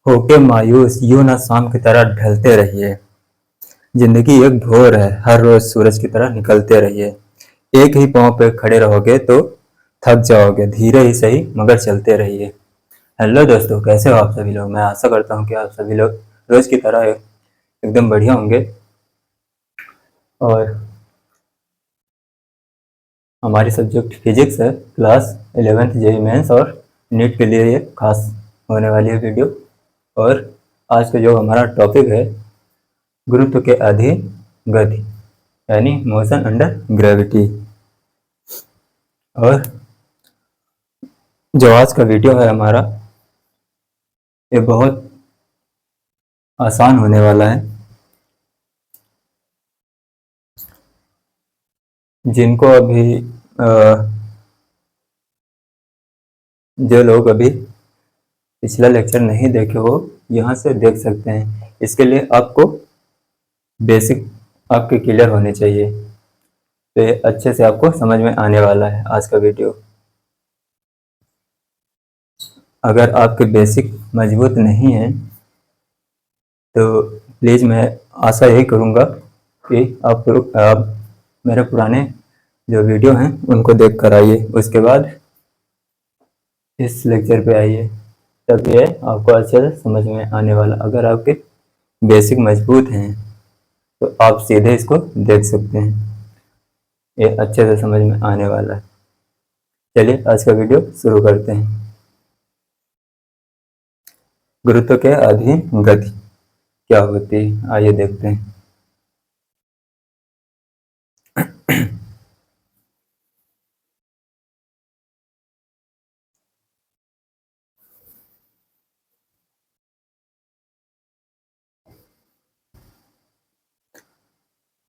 होके मायूस यूं ना शाम की तरह ढलते रहिए। जिंदगी एक भोर है, हर रोज सूरज की तरह निकलते रहिए। एक ही पाँव पे खड़े रहोगे तो थक जाओगे, धीरे ही सही मगर चलते रहिए। हेलो दोस्तों, कैसे हो आप सभी लोग। मैं आशा करता हूँ कि आप सभी लोग रोज की तरह एकदम बढ़िया होंगे। और हमारी सब्जेक्ट फिजिक्स है। क्लास 11th जेई मेंस और नीट के लिए ये खास होने वाली है वीडियो। और आज का जो हमारा टॉपिक है, गुरुत्व के अधीन गति, यानी मोशन अंडर ग्रेविटी। और जो आज का वीडियो है हमारा, ये बहुत आसान होने वाला है। जिनको अभी जो लोग अभी पिछला लेक्चर नहीं देखे हो, यहाँ से देख सकते हैं। इसके लिए आपको बेसिक आपके क्लियर होने चाहिए, तो ये अच्छे से आपको समझ में आने वाला है आज का वीडियो। अगर आपके बेसिक मजबूत नहीं है तो प्लीज़ मैं आशा यही करूँगा कि आप मेरे पुराने जो वीडियो हैं उनको देख कर आइए, उसके बाद इस लेक्चर पे आइए, तब ये आपको अच्छे से समझ में आने वाला। अगर आपके बेसिक मजबूत हैं तो आप सीधे इसको देख सकते हैं, ये अच्छे से समझ में आने वाला है। चलिए आज का वीडियो शुरू करते हैं। गुरुत्व के अधीन गति क्या होती है, आइए देखते हैं।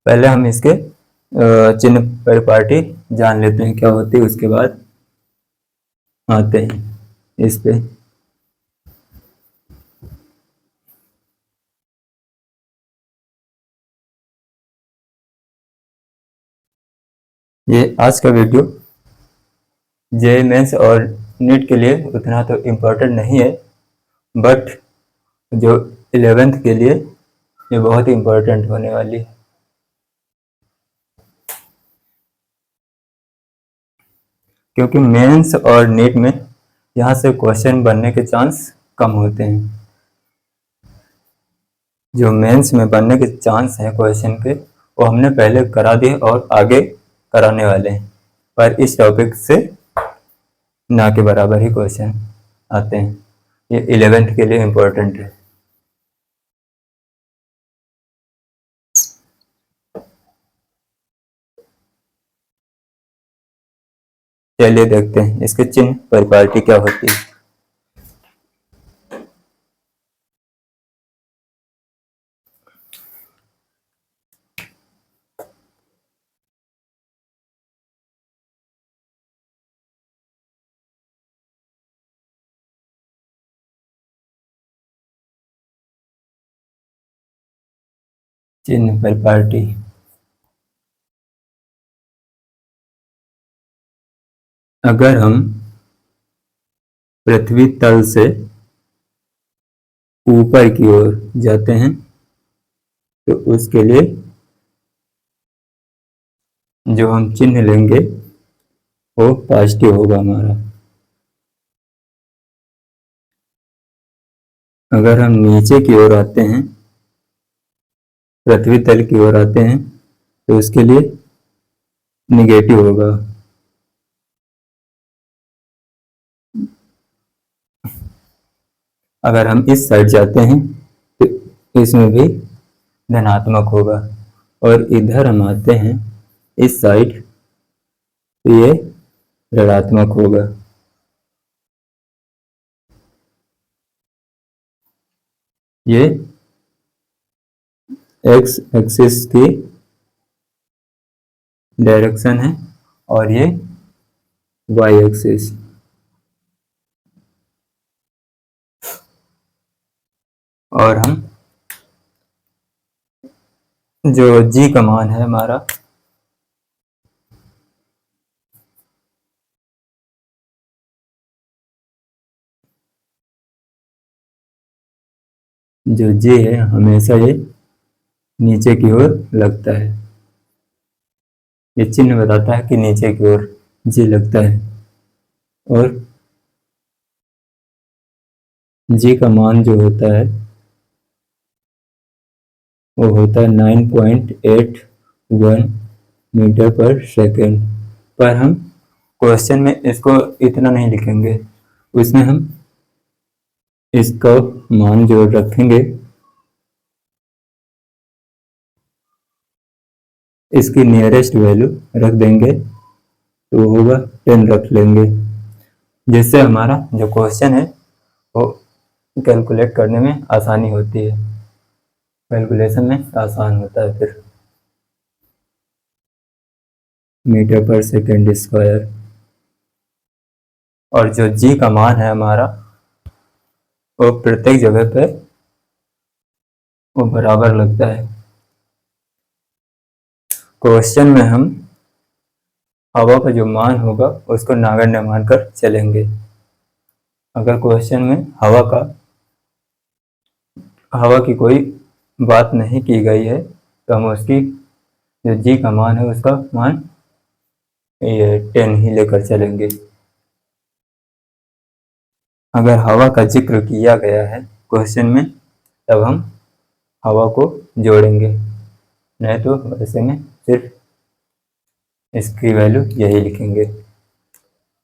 पहले हम इसके चिन्ह परिपाटी जान लेते हैं क्या होती है, उसके बाद आते हैं इस पे। ये आज का वीडियो जेईई मेंस और नीट के लिए उतना तो इम्पोर्टेंट नहीं है, बट जो 11th के लिए ये बहुत ही इम्पोर्टेंट होने वाली है। क्योंकि मेंस और नीट में यहाँ से क्वेश्चन बनने के चांस कम होते हैं। जो मेंस में बनने के चांस हैं क्वेश्चन के, वो हमने पहले करा दिए और आगे कराने वाले हैं, पर इस टॉपिक से ना के बराबर ही क्वेश्चन आते हैं। ये 11th के लिए इम्पोर्टेंट है। चलिए देखते हैं इसके चिन्ह परिपाटी क्या होती है। चिन्ह परिपाटी, अगर हम पृथ्वी तल से ऊपर की ओर जाते हैं तो उसके लिए जो हम चिन्ह लेंगे वो पॉजिटिव होगा हमारा। अगर हम नीचे की ओर आते हैं, पृथ्वी तल की ओर आते हैं, तो उसके लिए निगेटिव होगा। अगर हम इस साइड जाते हैं तो इसमें भी धनात्मक होगा, और इधर हम आते हैं इस साइड तो ये ऋणात्मक होगा। ये एक्स एक्सिस की डायरेक्शन है और ये वाई एक्सिस। और हम जो जी का मान है हमारा, जो जे है हमेशा ये नीचे की ओर लगता है। ये चिन्ह बताता है कि नीचे की ओर जे लगता है। और जी का मान जो होता है वो होता है 9.81 मीटर पर सेकेंड। पर हम क्वेश्चन में इसको इतना नहीं लिखेंगे, उसमें हम इसका मान जो रखेंगे इसकी नियरेस्ट वैल्यू रख देंगे, तो होगा 10 रख लेंगे, जिससे हमारा जो क्वेश्चन है वो कैलकुलेट करने में आसानी होती है, कैलकुलेशन में आसान होता है फिर। मीटर पर सेकेंड स्क्वायर। और जो जी का मान है हमारा वो प्रत्येक जगह पे वो बराबर लगता है। क्वेश्चन में हम हवा का जो मान होगा उसको नगण्य मानकर चलेंगे। अगर क्वेश्चन में हवा की कोई बात नहीं की गई है तो हम उसकी जो जी का मान है उसका मान ये 10 ही लेकर चलेंगे। अगर हवा का जिक्र किया गया है क्वेश्चन में तब हम हवा को जोड़ेंगे, नहीं तो वैसे में सिर्फ इसकी वैल्यू यही लिखेंगे।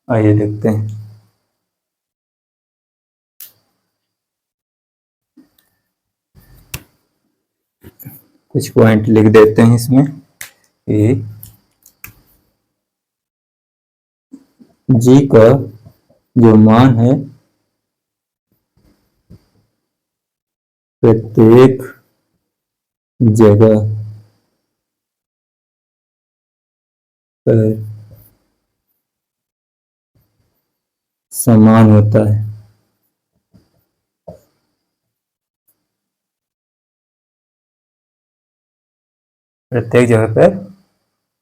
आइए देखते हैं। कुछ पॉइंट लिख देते हैं इसमें कि जी का जो मान है प्रत्येक जगह पर समान होता है। प्रत्येक जगह पर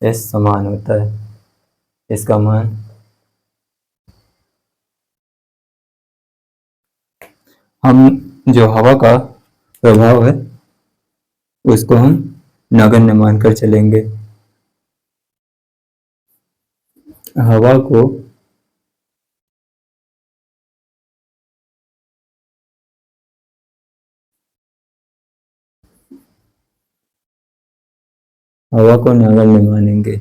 एस समान होता है। इसका मान हम जो हवा का प्रभाव है उसको हम नगण्य मानकर चलेंगे। हवा को नगण्य मानेंगे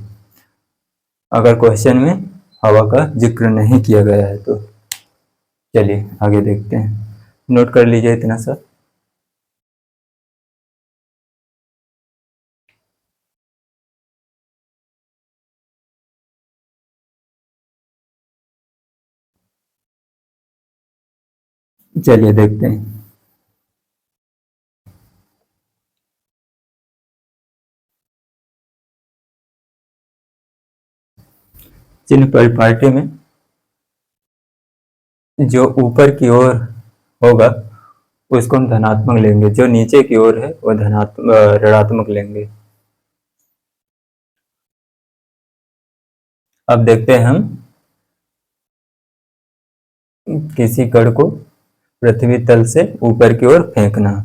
अगर क्वेश्चन में हवा का जिक्र नहीं किया गया है तो। चलिए आगे देखते हैं, नोट कर लीजिए इतना सा। चलिए देखते हैं। चिन्ह परिपाटी में जो ऊपर की ओर होगा उसको हम धनात्मक लेंगे, जो नीचे की ओर है वो ऋणात्मक लेंगे। अब देखते हैं हम किसी कण को पृथ्वी तल से ऊपर की ओर फेंकना।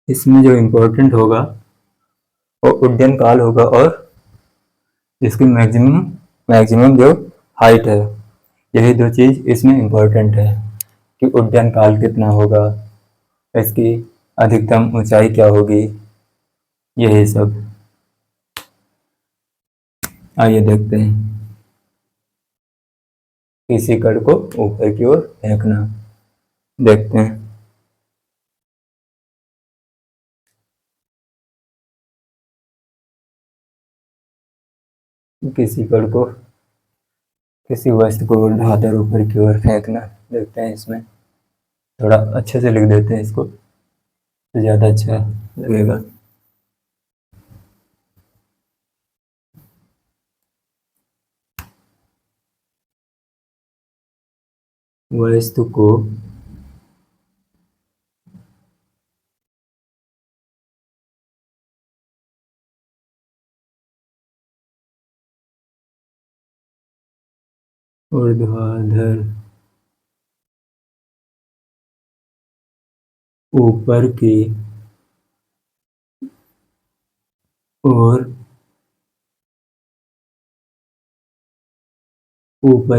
इसमें जो इम्पोर्टेंट होगा वो उड्डयन काल होगा और इसकी मैक्सिमम मैक्सिमम जो हाइट है, यही दो चीज इसमें इम्पोर्टेंट है कि उड्डयन काल कितना होगा, इसकी अधिकतम ऊंचाई क्या होगी, यही सब। आइए देखते हैं। किसी कण को ऊपर की ओर फेंकना, देखते हैं। किसी कण को किसी वस्तु को ऊर्ध्वाधर ऊपर की ओर फेंकना, देखते हैं। इसमें थोड़ा अच्छे से लिख देते हैं इसको। तो ज़्यादा अच्छा लगेगा। वस्तु को ऊर्ध्वाधर ऊपर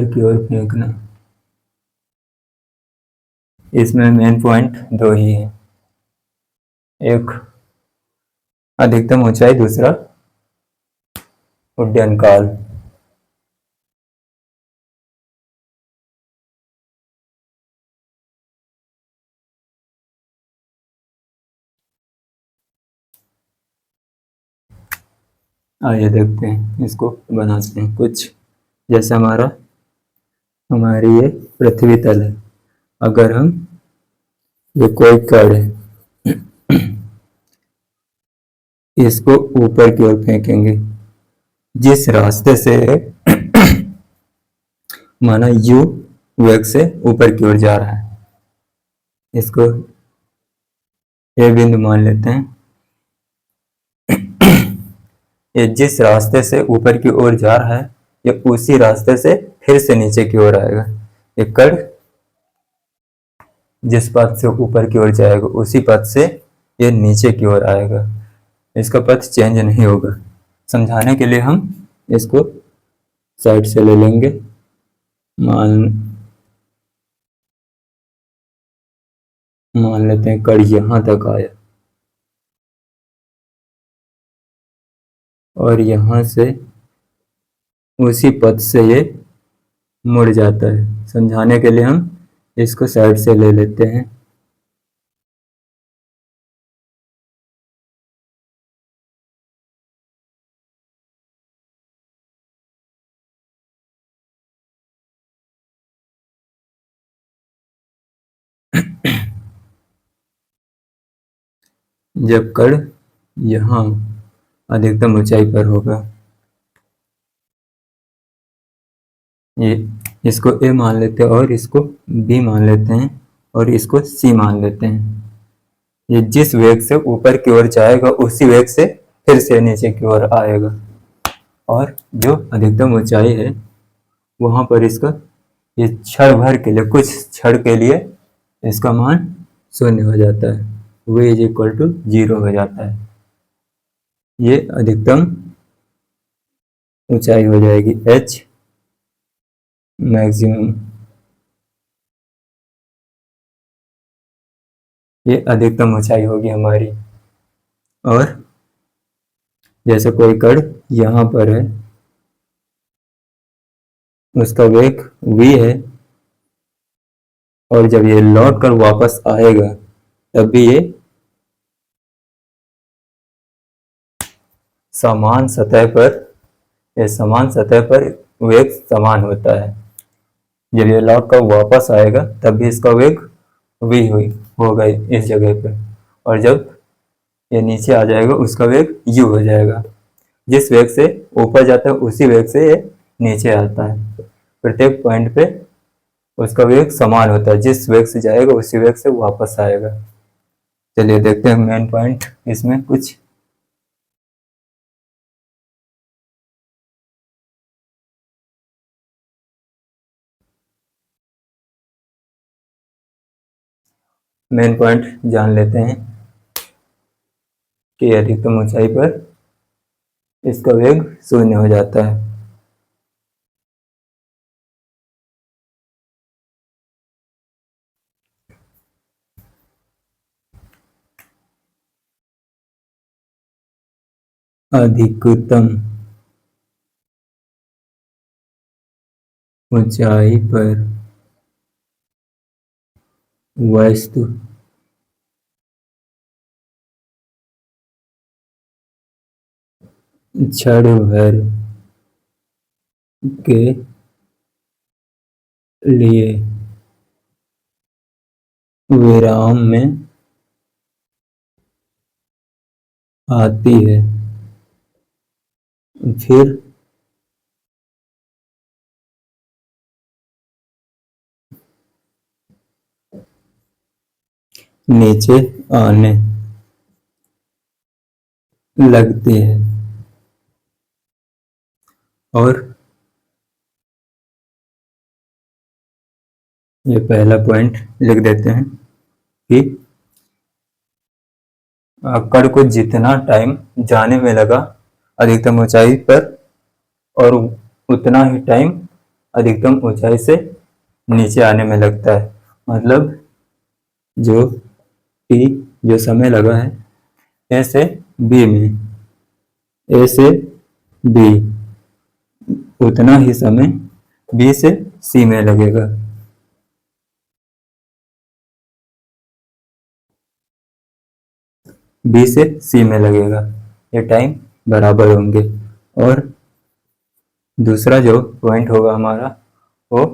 की ओर फेंकना। इसमें मेन पॉइंट दो ही है, एक अधिकतम ऊंचाई, दूसरा उड्डयन काल। आइए देखते हैं, इसको बनाते हैं कुछ जैसे हमारी ये पृथ्वी तल है। अगर हम ये कोई कण है, इसको ऊपर की ओर फेंकेंगे, जिस रास्ते से माना यू वेग से ऊपर की ओर जा रहा है, इसको ए बिंदु मान लेते हैं। ये जिस रास्ते से ऊपर की ओर जा रहा है, ये उसी रास्ते से फिर से नीचे की ओर आएगा। ये कण जिस पथ से ऊपर की ओर जाएगा, उसी पथ से ये नीचे की ओर आएगा। इसका पथ चेंज नहीं होगा। समझाने के लिए हम इसको साइड से ले लेंगे। मान लेते हैं कण यहां तक आया और यहां से उसी पथ से ये मुड़ जाता है। समझाने के लिए हम इसको साइड से ले लेते हैं। जब कण यहाँ अधिकतम ऊंचाई पर होगा, ये इसको ए मान लेते हैं और इसको बी मान लेते हैं और इसको सी मान लेते हैं। ये जिस वेग से ऊपर की ओर जाएगा, उसी वेग से फिर से नीचे की ओर आएगा। और जो अधिकतम ऊंचाई है, वहां पर इसका ये क्षण भर के लिए, कुछ क्षण के लिए इसका मान 0 हो जाता है। v इज इक्वल टू 0 हो जाता है। ये अधिकतम ऊंचाई हो जाएगी h मैक्सिमम। ये अधिकतम ऊंचाई होगी हमारी। और जैसे कोई कण यहाँ पर है, उसका वेग v है, और जब ये लौट कर वापस आएगा, तब भी ये समान सतह पर वेग समान होता है। जब ये लौट कर वापस आएगा, तब भी इसका वेग v होगा इस जगह पे, और जब ये नीचे आ जाएगा, उसका वेग u हो जाएगा। जिस वेग से ऊपर जाता है, उसी वेग से ये नीचे आता है। प्रत्येक पॉइंट पे उसका वेग समान होता है। जिस वेग से जाएगा, उसी वेग से वापस आएगा। चलिए देखते हैं मेन पॉइंट इसमें कुछ। मेन पॉइंट जान लेते हैं कि अधिकतम ऊंचाई पर इसका वेग 0 हो जाता है। अधिकतम ऊंचाई पर वस्तु क्षण भर के लिए विराम में आती है, फिर नीचे आने लगती है। और ये पहला पॉइंट लिख देते हैं कि कण को जितना टाइम जाने में लगा अधिकतम ऊंचाई पर, और उतना ही टाइम अधिकतम ऊंचाई से नीचे आने में लगता है। मतलब जो टी जो समय लगा है ए से बी में, ए से बी, उतना ही समय बी से सी में लगेगा। बी से सी में लगेगा, ये टाइम बराबर होंगे। और दूसरा जो पॉइंट होगा हमारा वो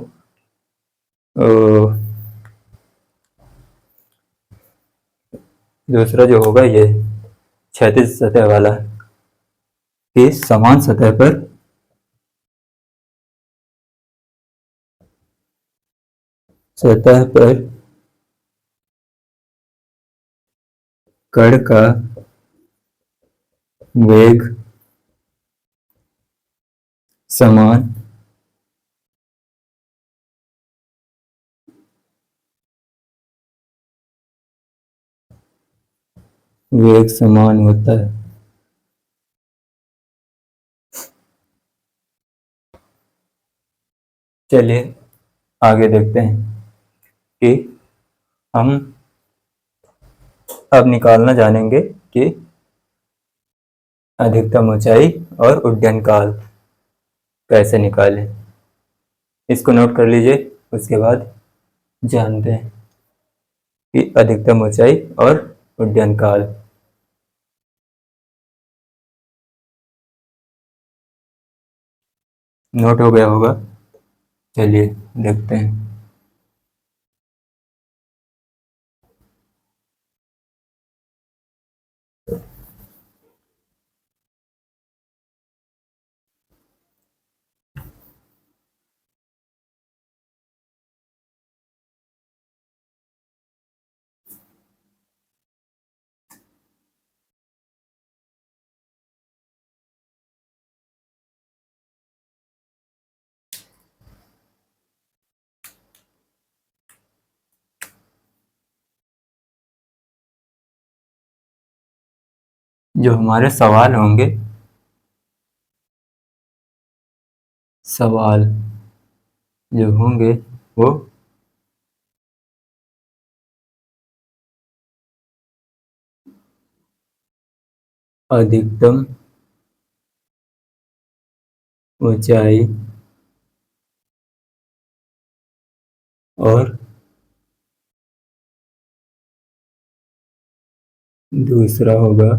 दूसरा जो होगा ये क्षैतिज सतह वाला, कि समान सतह पर कण का वेग समान होता है। चलिए आगे देखते हैं कि हम अब निकालना जानेंगे कि अधिकतम ऊंचाई और उड्डयन काल कैसे निकालें। इसको नोट कर लीजिए, उसके बाद जानते हैं कि अधिकतम ऊंचाई और उड्डयन काल। नोट हो गया होगा, चलिए देखते हैं। जो हमारे सवाल होंगे, सवाल जो होंगे वो अधिकतम ऊंचाई और दूसरा होगा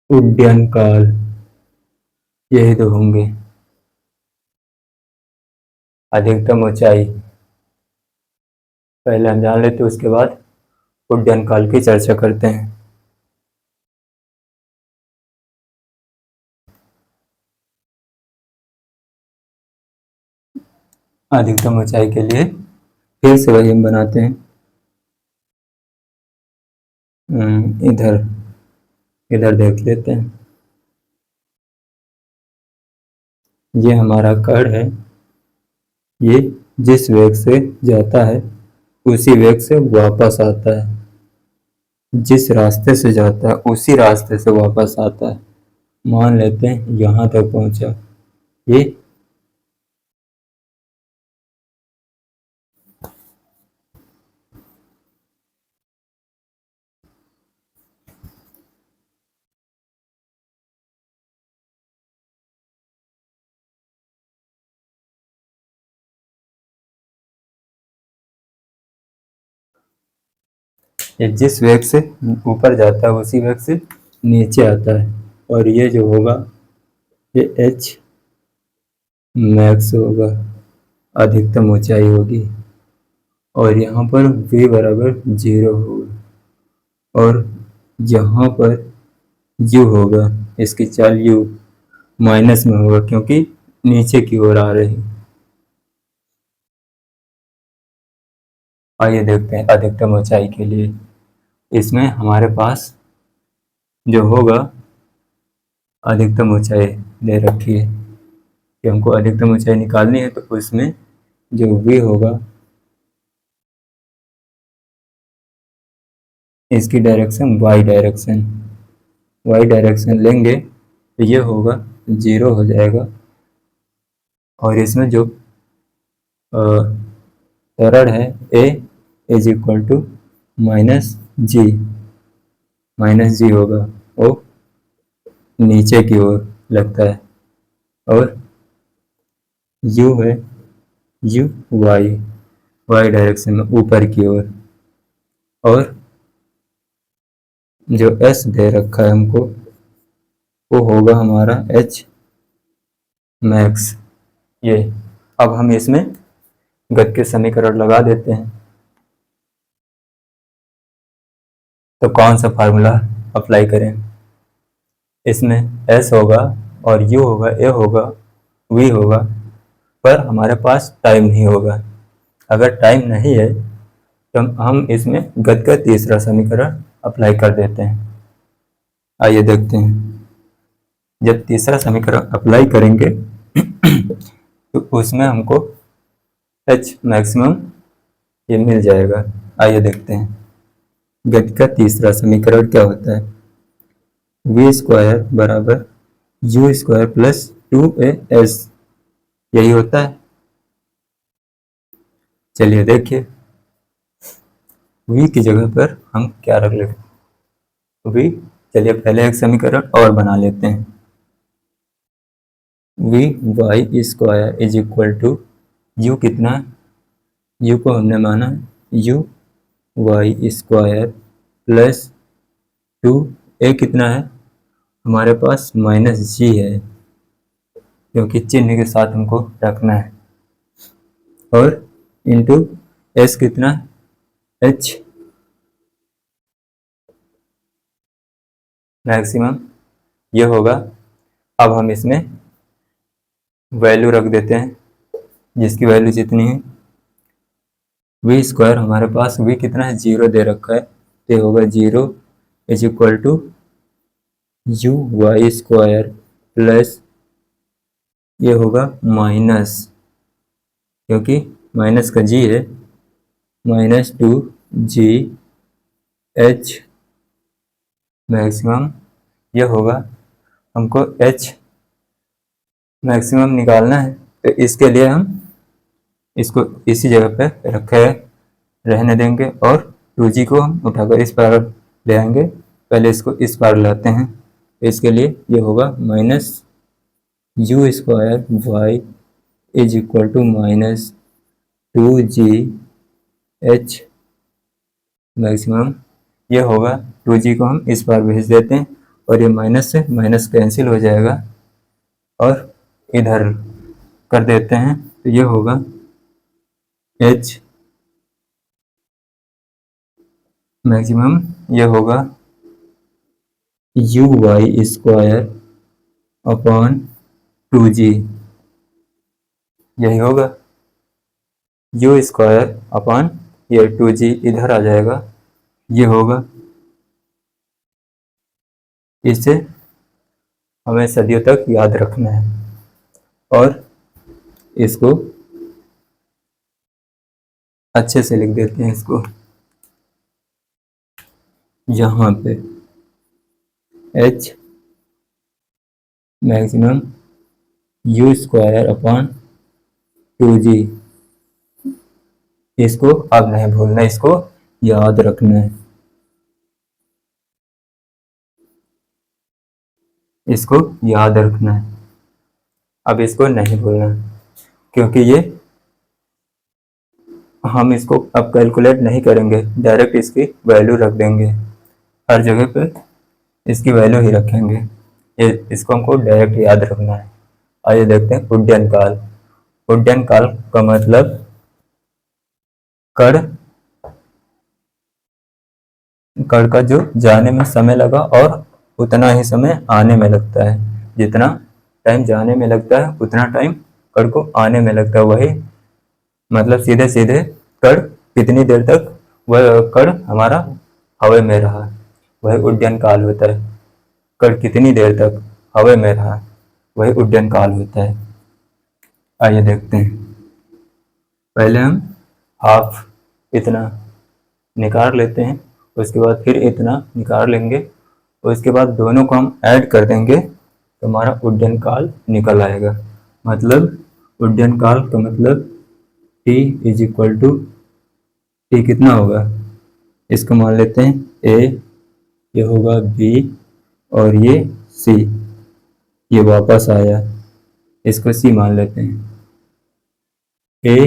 उड्डयन काल। यही तो होंगे। अधिकतम ऊंचाई पहले हम जान लेते हैं, उसके बाद उड्डयन काल की चर्चा करते हैं। अधिकतम ऊंचाई के लिए फिर से वही हम बनाते हैं। इधर इधर देख लेते हैं। ये हमारा कण है, ये जिस वेग से जाता है उसी वेग से वापस आता है, जिस रास्ते से जाता है उसी रास्ते से वापस आता है। मान लेते हैं यहाँ तक पहुंचा, ये जिस वेग से ऊपर जाता है उसी वेग से नीचे आता है। और ये जो होगा ये एच मैक्स होगा, अधिकतम ऊंचाई होगी। और यहाँ पर v बराबर 0 होगा और यहाँ पर u होगा, इसकी चाल u माइनस में होगा क्योंकि नीचे की ओर आ रही। आइए देखते हैं अधिकतम ऊंचाई के लिए। इसमें हमारे पास जो होगा अधिकतम ऊंचाई दे रखी है कि हमको अधिकतम ऊंचाई निकालनी है, तो उसमें जो v होगा इसकी डायरेक्शन y डायरेक्शन लेंगे तो ये होगा 0 हो जाएगा। और इसमें जो त्वरण है a is equal to minus g होगा, वो नीचे की ओर लगता है। और u है u y डायरेक्शन में ऊपर की ओर। और जो s दे रखा है हमको वो होगा हमारा h मैक्स। ये अब हम इसमें गति के समीकरण लगा देते हैं। तो कौन सा फार्मूला अप्लाई करें? इसमें s होगा और u होगा, a होगा, v होगा, पर हमारे पास टाइम नहीं होगा। अगर टाइम नहीं है तो हम इसमें गति का तीसरा समीकरण अप्लाई कर देते हैं। आइए देखते हैं। जब तीसरा समीकरण अप्लाई करेंगे तो उसमें हमको h मैक्सिमम ये मिल जाएगा। आइए देखते हैं गति का तीसरा समीकरण क्या होता है। v स्क्वायर बराबर u स्क्वायर प्लस 2as, यही होता है। चलिए देखिए v की जगह पर हम क्या रख लेते v। चलिए पहले एक समीकरण और बना लेते हैं। v square is equal to u कितना, u को हमने माना u y square plus 2a कितना है हमारे पास -g है क्योंकि चिन्ह के साथ हमको रखना है। और इंटू s कितना h मैक्सिमम ये होगा। अब हम इसमें वैल्यू रख देते हैं जिसकी वैल्यू जितनी है। v स्क्वायर हमारे पास v कितना है 0 दे रखा है, तो होगा 0 is equal to u y square plus ये होगा माइनस, क्योंकि माइनस का g है, -2g h मैक्सिमम। ये होगा हमको h मैक्सिमम निकालना है, तो इसके लिए हम इसको इसी जगह पे रखे रहने देंगे और 2g को हम उठाकर इस पार ले आएंगे। पहले इसको इस पार लाते हैं, इसके लिए ये होगा -u square y is equal to -2g h maximum. ये होगा 2g को हम इस पार भेज देते हैं और ये माइनस से माइनस कैंसिल हो जाएगा और इधर कर देते हैं, तो ये होगा h मैक्सिमम। ये होगा u y square upon 2g, यही होगा u स्क्वायर अपॉन ये 2g इधर आ जाएगा, ये होगा। इसे हमें सदियों तक याद रखना है और इसको अच्छे से लिख देते हैं। इसको यहाँ पे h maximum u square upon 2g, इसको अब नहीं भूलना, इसको याद रखना है, इसको याद रखना है। अब इसको नहीं भूलना क्योंकि ये हम इसको अब कैलकुलेट नहीं करेंगे, डायरेक्ट इसकी वैल्यू रख देंगे। हर जगह पे इसकी वैल्यू ही रखेंगे, ये इसको हमको डायरेक्ट याद रखना है। आइए देखते हैं उड्डयन काल। उड्डयन काल का मतलब कण कण का जो जाने में समय लगा और उतना ही समय आने में लगता है। जितना टाइम जाने में लगता है उतना टाइम कण को आने में लगता है। वही मतलब सीधे सीधे कण कितनी देर तक वह कण हमारा हवा में रहा, वही उड्डयन काल होता है। कण कितनी देर तक हवा में रहा, वही उड्डयन काल होता है। आइए देखते हैं। पहले हम हाफ इतना निकाल लेते हैं, उसके बाद फिर इतना निकाल लेंगे, उसके बाद दोनों को हम ऐड कर देंगे तो हमारा उड्डयन काल निकल आएगा। मतलब उड्डयन काल का मतलब T is equal to T कितना होगा, इसको मान लेते हैं A, ये होगा B और ये C, ये वापस आया, इसको C मान लेते हैं। A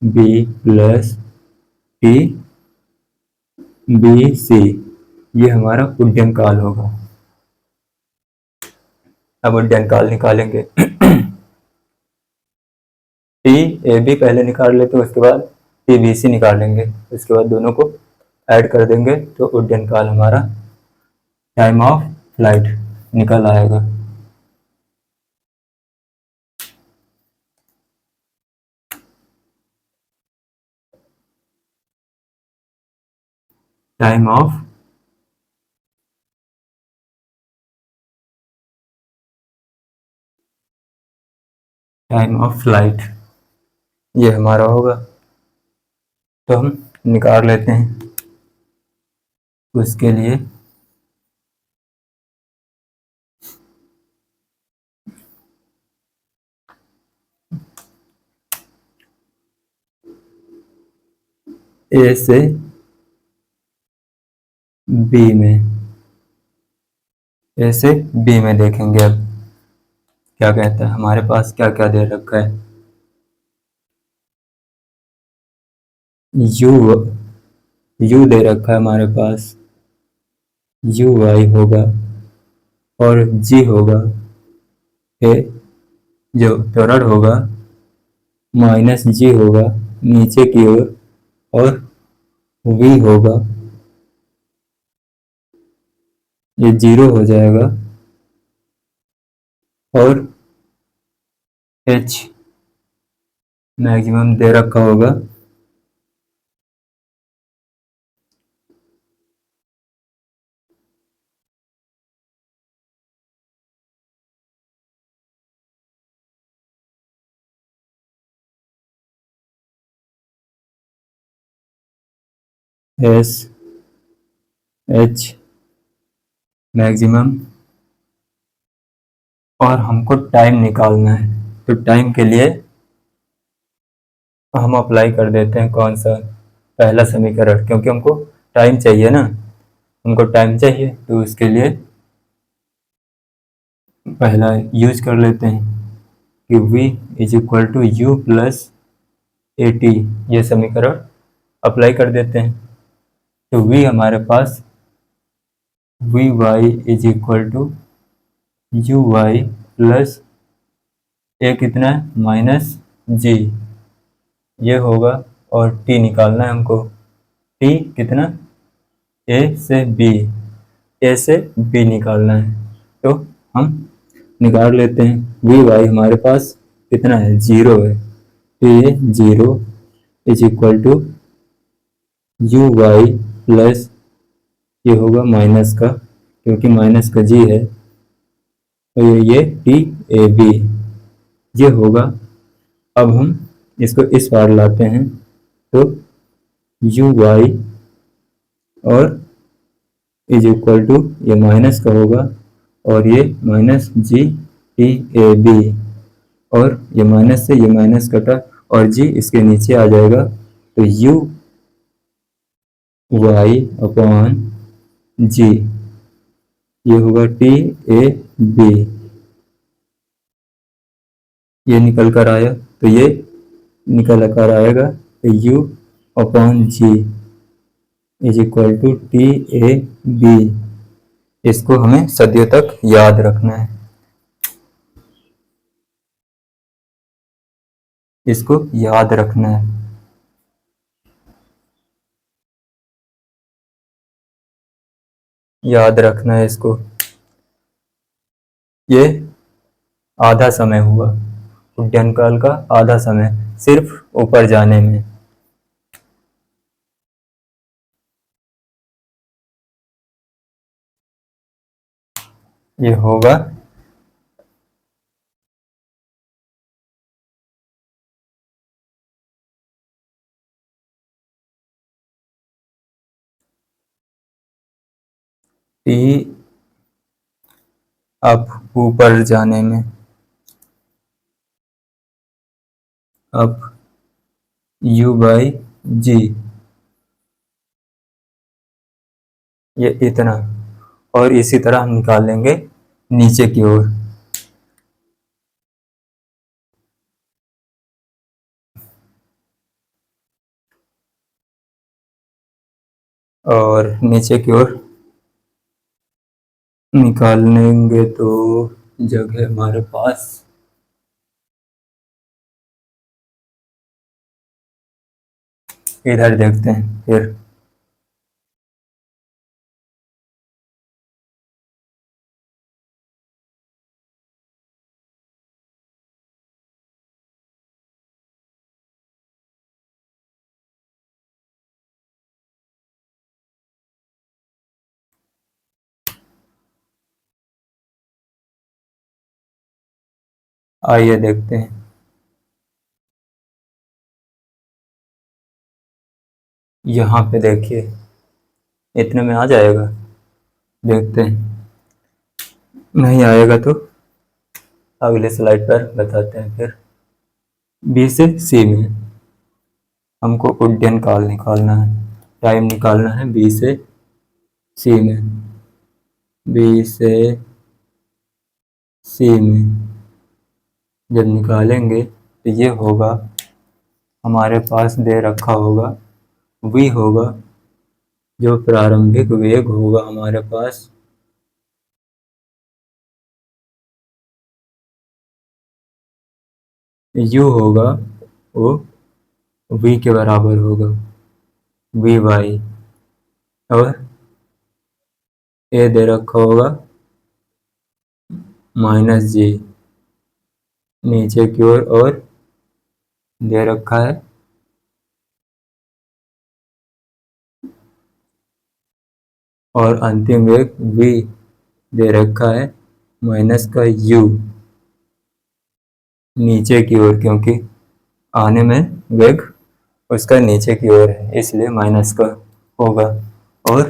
B plus T B C, ये हमारा उड्डयन काल होगा। अब उड्डयन काल निकालेंगे। टी ए बी पहले निकाल लेते हैं, उसके बाद टी बी सी निकाल लेंगे, उसके बाद दोनों को ऐड कर देंगे तो उड्डयन काल हमारा टाइम ऑफ फ्लाइट निकल आएगा। टाइम ऑफ फ्लाइट ये हमारा होगा। तो हम निकाल लेते हैं। उसके लिए ए से बी में, ए से बी में देखेंगे अब क्या कहता है। हमारे पास क्या क्या दे रखा है, यू दे रखा है हमारे पास, यू वाई होगा और जी होगा, ए जो त्वरण होगा माइनस जी होगा नीचे की ओर और वी होगा, ये जीरो हो जाएगा और एच मैक्सिमम दे रखा होगा एस एच मैक्सिमम, और हमको टाइम निकालना है। तो टाइम के लिए हम अप्लाई कर देते हैं कौन सा, पहला समीकरण, क्योंकि हमको टाइम चाहिए ना, हमको टाइम चाहिए तो उसके लिए पहला यूज कर लेते हैं कि v is equal to u plus A t, ये समीकरण अप्लाई कर देते हैं। तो v हमारे पास v y is equal to you Y plus a कितना है माइनस जी, ये होगा। और t निकालना है हमको, t कितना, a से b, a से b निकालना है। तो हम निकाल लेते हैं। वी वाई हमारे पास कितना है, जीरो है, तो ये zero is equal to you Y plus, ये होगा माइनस का क्योंकि माइनस का जी है, तो ये टी ए बी ये होगा। अब हम इसको इस पार लाते हैं तो यू वाई और इज इक्वल टू ये माइनस का होगा और ये minus G T A B, और ये माइनस से ये माइनस कटा और जी इसके नीचे आ जाएगा, तो यू वाई अपॉन जी, ये होगा टी ए बी, ये निकल कर आया, तो ये निकल कर आएगा तो U upon G is equal to T A B. इसको हमें सदियों तक याद रखना है, इसको याद रखना है। याद रखना है इसको। ये आधा समय हुआ, उड्डयन काल का आधा समय सिर्फ ऊपर जाने में। ये होगा टी अप ऊपर जाने में, अप यू बाई जी, ये इतना। और इसी तरह हम निकालेंगे नीचे की ओर। और नीचे की ओर निकालेंगे तो जगह हमारे पास इधर देखते हैं फिर। आइए देखते हैं। यहाँ पे देखिए, इतने में आ जाएगा, देखते हैं। नहीं आएगा तो अगले स्लाइड पर बताते हैं फिर। बी से सी में हमको उड्डयन काल निकालना है, टाइम निकालना है बी से सी में। बी से सी में जब निकालेंगे तो ये होगा, हमारे पास दे रखा होगा v होगा, जो प्रारंभिक वेग होगा हमारे पास, u होगा वो v के बराबर होगा, वी वाई। और a दे रखा होगा माइनस जी नीचे की ओर, और दे रखा है और अंतिम वेग v दे रखा है माइनस का u नीचे की ओर, क्योंकि आने में वेग उसका नीचे की ओर है इसलिए माइनस का होगा। और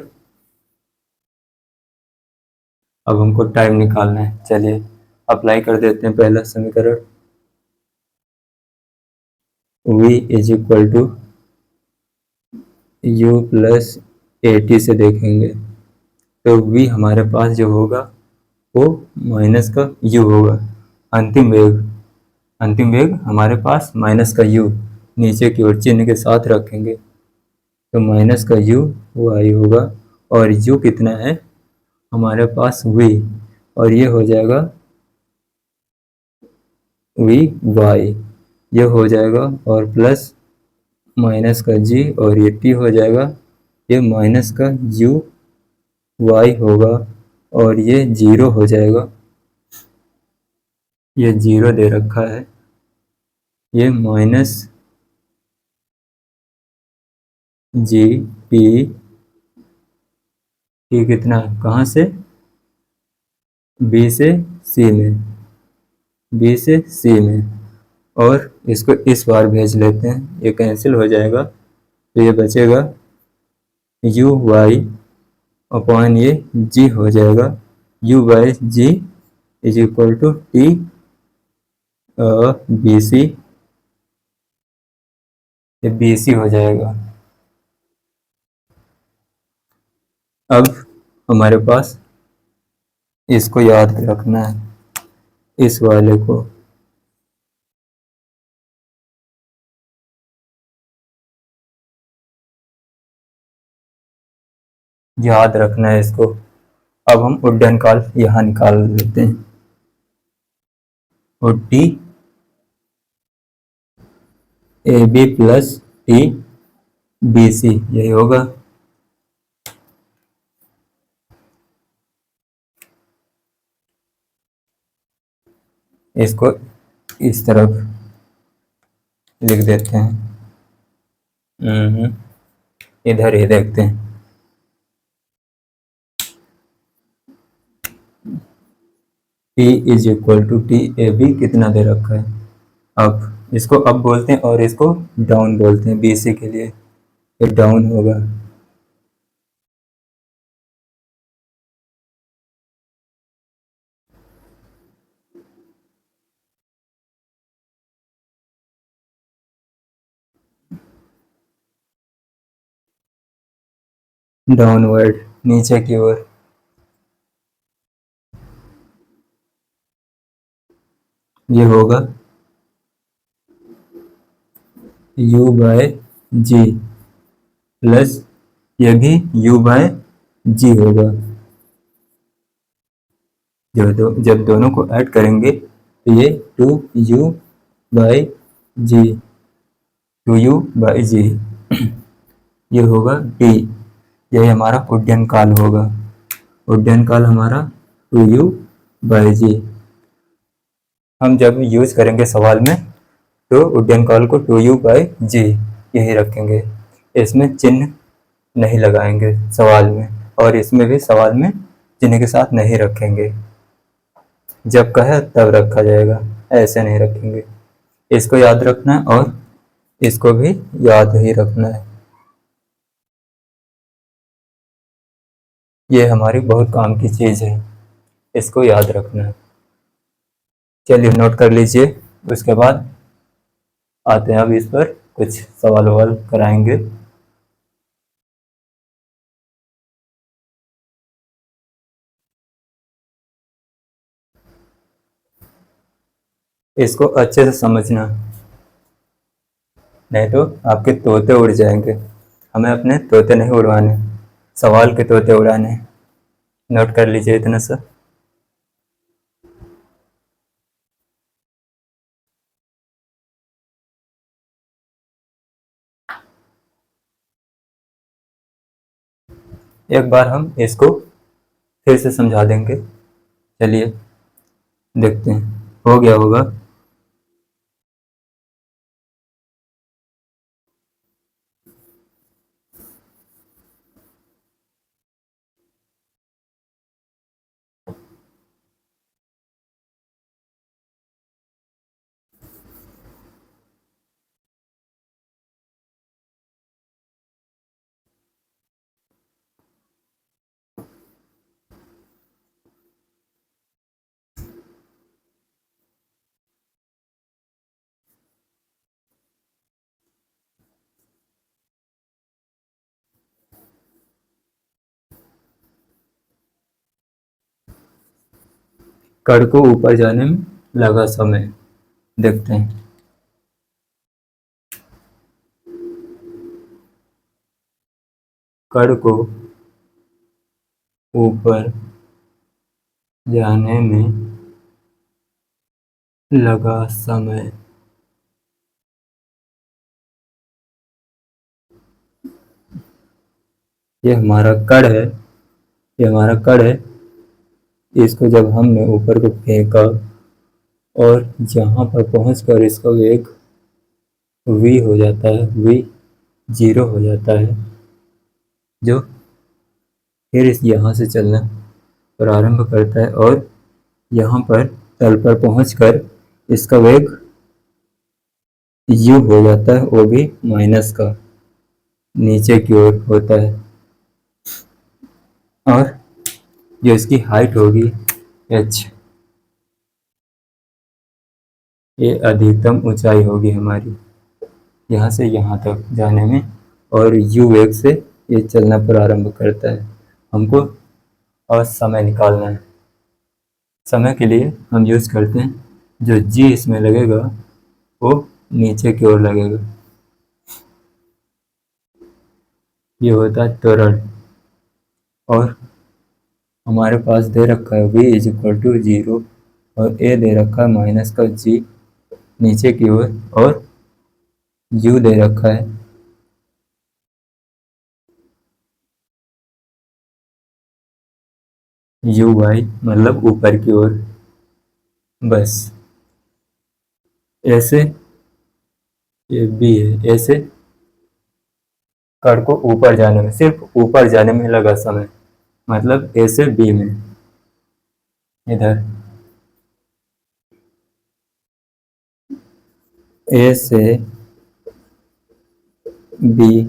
अब हमको टाइम निकालना है, चलिए अप्लाई कर देते हैं पहला समीकरण। v is equal to u plus A T से देखेंगे तो v हमारे पास जो होगा वो माइनस का u होगा। अंतिम वेग, अंतिम वेग हमारे पास माइनस का u नीचे की ओर चिन्ह के साथ रखेंगे तो माइनस का u वाई होगा। और u कितना है हमारे पास v, और ये हो जाएगा वी वाई, ये हो जाएगा। और प्लस माइनस का जी, और ये टी हो जाएगा, ये माइनस का यू वाई होगा, और ये जीरो हो जाएगा। ये जीरो दे रखा है, ये माइनस जी पी टी कितना कहाँ से, बी से सी में, बी से सी में। और इसको इस बार भेज लेते हैं, ये कैंसिल हो जाएगा तो ये बचेगा यू वाई अपॉन ये जी हो जाएगा, U by G is equal to T B C, ये बी सी हो जाएगा। अब हमारे पास इसको याद रखना है, इस वाले को। याद रखना है इसको। अब हम उड्डयन काल यहाँ निकाल लेते हैं। और T A B plus T B C, यही होगा। इसको इस तरफ लिख देते हैं। इधर ही देखते हैं। T is equal to T A B कितना दे रखा है। अब इसको अप बोलते हैं और इसको डाउन बोलते हैं बी सी के लिए, ये डाउन होगा। डाउनवर्ड, नीचे की ओर। ये होगा u बाय जी प्लस ये भी u बाय जी होगा। जब दोनों को ऐड करेंगे तो ये 2u by ji, 2u by जी ये होगा t। यही हमारा उड्डयन काल होगा। उड्डयन काल हमारा 2u बाई जी। हम जब यूज करेंगे सवाल में तो उड्डयन काल को 2u बाई जी यही रखेंगे, इसमें चिन्ह नहीं लगाएंगे सवाल में, और इसमें भी सवाल में चिन्ह के साथ नहीं रखेंगे। जब कहे तब रखा जाएगा, ऐसे नहीं रखेंगे। इसको याद रखना है और इसको भी याद ही रखना है। ये हमारी बहुत काम की चीज़ है, इसको याद रखना है। चलिए नोट कर लीजिए। उसके बाद आते हैं अब इस पर कुछ सवाल ववाल कराएंगे। इसको अच्छे से समझना, नहीं तो आपके तोते उड़ जाएंगे। हमें अपने तोते नहीं उड़वाने, सवाल के तोते उड़ाने। नोट कर लीजिए इतना सा। एक बार हम इसको फिर से समझा देंगे। चलिए देखते हैं हो गया होगा। कण को ऊपर जाने में लगा समय, देखते हैं। कण को ऊपर जाने में लगा समय। ये हमारा कण है, ये हमारा कण है। इसको जब हमने ऊपर को फेंका और जहाँ पर पहुँचकर इसका वेग v हो जाता है, v 0 हो जाता है, जो फिर इस यहाँ से चलना प्रारंभ करता है और यहाँ पर तल पर पहुँचकर इसका वेग u हो जाता है, वो भी माइनस का, नीचे की ओर होता है। और जो इसकी हाइट होगी h, ये अधिकतम ऊंचाई होगी हमारी यहाँ से यहाँ तक जाने में, और u वेग से ये चलना प्रारंभ करता है। हमको और समय निकालना है। समय के लिए हम यूज करते हैं जो g इसमें लगेगा वो नीचे की ओर लगेगा, ये होता है त्वरण। और हमारे पास दे रखा है v इज इक्वल टू 0 और a दे रखा है माइनस का g नीचे की ओर, और u दे रखा है u बाई मतलब ऊपर की ओर। बस ए से ये बी है, ए से कर्व को ऊपर जाने में, सिर्फ ऊपर जाने में लगा समय, मतलब ए से बी में, इधर ए से बी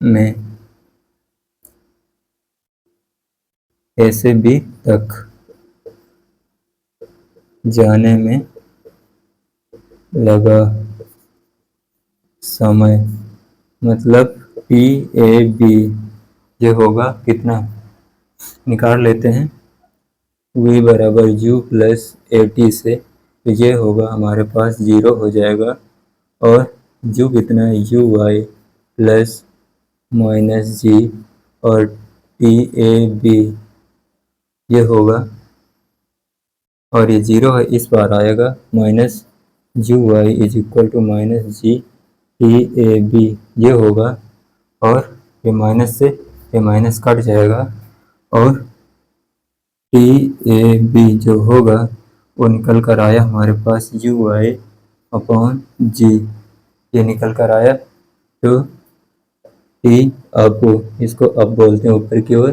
में, ए से बी तक जाने में लगा समय, मतलब पी ए बी, ये होगा कितना, निकाल लेते हैं, v बराबर u प्लस ए टी से, तो ये होगा हमारे पास 0 हो जाएगा, और u कितना है, यू वाई प्लस माइनस जी, और टी ए बी ये होगा, और ये 0 है इस बार आएगा, minus U Y is equal to minus G T A B ये होगा, और ये माइनस से ये माइनस कट जाएगा, और टी ए बी जो होगा वो निकल कर आया हमारे पास यू आई अपॉन जी, ये निकल कर आया, तो टी, अब इसको अब बोलते हैं ऊपर की ओर,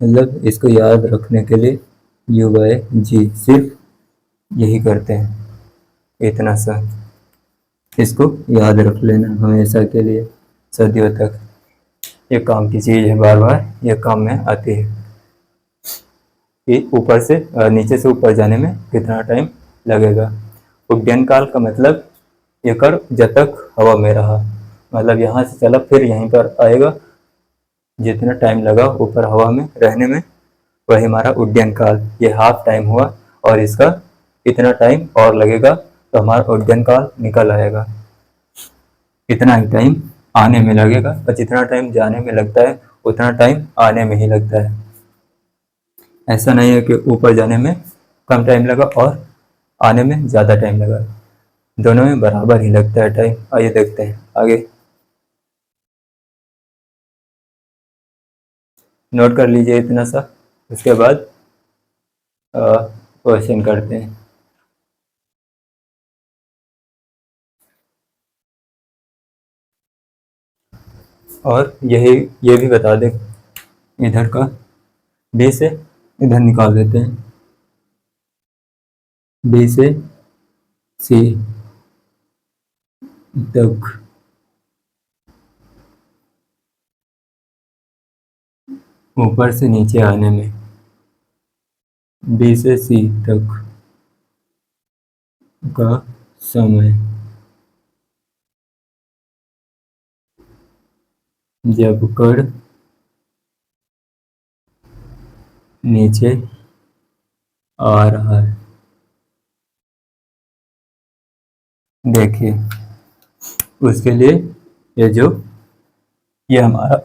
मतलब इसको याद रखने के लिए यू बाई जी, सिर्फ यही करते हैं, इतना सा इसको याद रख लेना हमेशा के लिए, सदियों तक, ये काम की चीज़ है, बार बार ये काम में आती है कि ऊपर से नीचे से ऊपर जाने में कितना टाइम लगेगा। उड्डयन काल का मतलब ये कर जब तक हवा में रहा, मतलब यहाँ से चला फिर यहीं पर आएगा, जितना टाइम लगा ऊपर हवा में रहने में वही हमारा उड्डयन काल, ये हाफ टाइम हुआ, और इसका इतना टाइम और लगेगा तो हमारा उड्डयन काल निकल आएगा, इतना ही टाइम आने में लगेगा, और जितना टाइम जाने में लगता है उतना टाइम आने में ही लगता है, ऐसा नहीं है कि ऊपर जाने में कम टाइम लगा और आने में ज़्यादा टाइम लगा, दोनों में बराबर ही लगता है टाइम। आइए देखते हैं आगे, नोट कर लीजिए इतना सा, उसके बाद क्वेश्चन करते हैं। और यही ये भी बता दें, इधर का बी से इधर निकाल देते हैं, बी से सी तक ऊपर से नीचे आने में, बी से सी तक का समय, जब कण नीचे आ रहा है। देखिए उसके लिए ये हमारा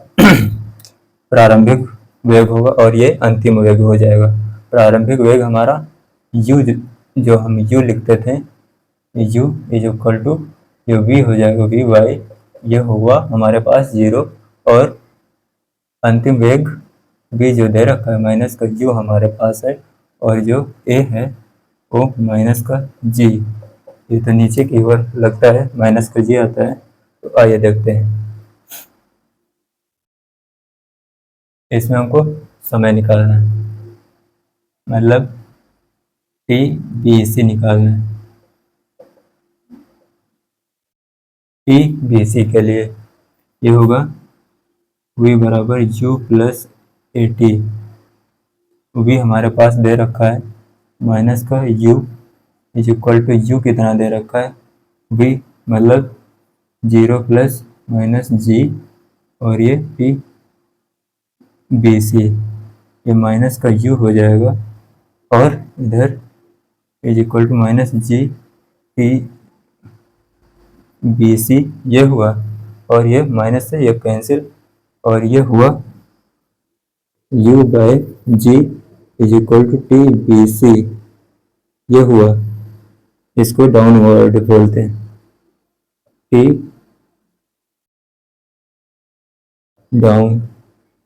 प्रारंभिक वेग होगा, और ये अंतिम वेग हो जाएगा। प्रारंभिक वेग हमारा u, जो हम u लिखते थे, u इज इक्वल टू जो v हो जाएगा v बाई, ये होगा हमारे पास 0, और अंतिम वेग v जो दे रखा है माइनस का u हमारे पास है, और जो a है वो माइनस का g, ये तो नीचे की ओर लगता है माइनस का g आता है, तो आइए देखते हैं, इसमें हमको समय निकालना है, मतलब टी बी सी निकालना है, टी बी सी के लिए ये होगा v बराबर u प्लस ए टी, वी हमारे पास दे रखा है माइनस का u is equal to U कितना दे रखा है v, मतलब 0 प्लस माइनस जी, और ये पी बी सी, ये माइनस का u हो जाएगा, और इधर is equal to minus G P B सी ये हुआ, और ये माइनस से ये कैंसिल, और ये हुआ u by g is equal to T B C, ये हुआ, इसको डाउनवर्ड बोलते हैं, t down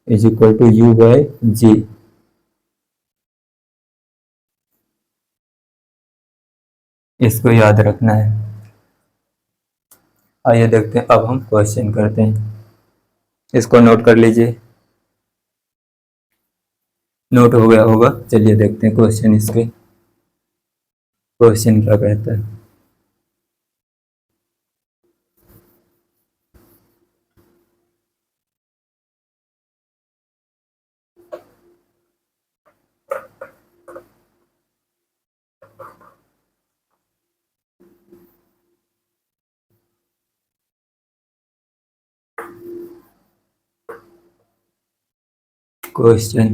is equal to u by g. इसको याद रखना है। आइए देखते हैं, अब हम क्वेश्चन करते हैं। इसको नोट कर लीजिए। नोट हो गया होगा। चलिए देखते हैं क्वेश्चन इसके। क्वेश्चन क्या कहता है। क्वेश्चन,